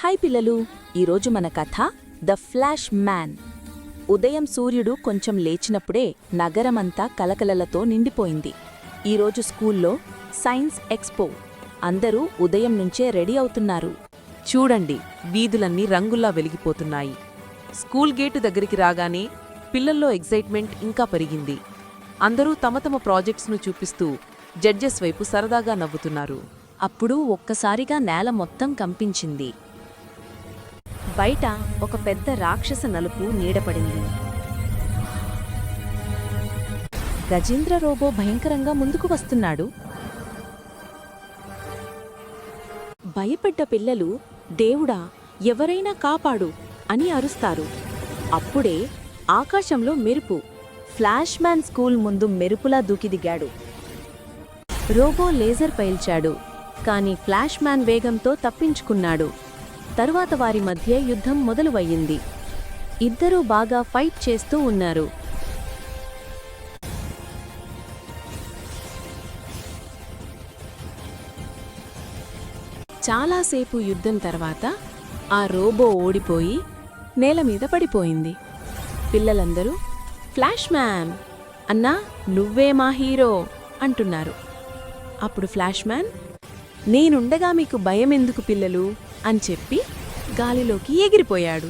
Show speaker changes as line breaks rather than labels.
Hi పిల్లలు, ఈరోజు మన కథ ద ఫ్లాష్ మ్యాన్. ఉదయం సూర్యుడు కొంచెం లేచినప్పుడే నగరమంతా కలకలలతో నిండిపోయింది. ఈరోజు స్కూల్లో సైన్స్ ఎక్స్పో. అందరూ ఉదయం నుంచే రెడీ అవుతున్నారు.
చూడండి, వీధులన్నీ రంగుల్లా వెలిగిపోతున్నాయి. స్కూల్ గేటు దగ్గరికి రాగానే పిల్లల్లో ఎగ్జైట్మెంట్ ఇంకా పెరిగింది. అందరూ తమ తమ ప్రాజెక్ట్స్ను చూపిస్తూ జడ్జెస్ వైపు సరదాగా నవ్వుతున్నారు.
అప్పుడు ఒక్కసారిగా నేల మొత్తం కంపించింది. బయట ఒక పెద్ద రాక్షస నలుపు నీడపడింది. గజేంద్ర రోబో భయంకరంగా ముందుకు వస్తున్నాడు. భయపడ్డ పిల్లలు దేవుడా, ఎవరైనా కాపాడు అని అరుస్తారు. అప్పుడే ఆకాశంలో మెరుపు. ఫ్లాష్ మ్యాన్ స్కూల్ ముందు మెరుపులా దూకిదిగాడు. రోబో లేజర్ పైల్చాడు, కాని ఫ్లాష్ మ్యాన్ వేగంతో తప్పించుకున్నాడు. తరువాత వారి మధ్య యుద్ధం మొదలువయ్యింది. ఇద్దరూ బాగా ఫైట్ చేస్తూ ఉన్నారు. చాలాసేపు యుద్ధం తర్వాత ఆ రోబో ఓడిపోయి నేలమీద పడిపోయింది. పిల్లలందరూ ఫ్లాష్ మ్యాన్ అన్నా, నువ్వే మా హీరో అంటున్నారు. అప్పుడు ఫ్లాష్ మ్యాన్, నేనుండగా మీకు భయమెందుకు పిల్లలు అని చెప్పి గాలిలోకి ఎగిరిపోయాడు.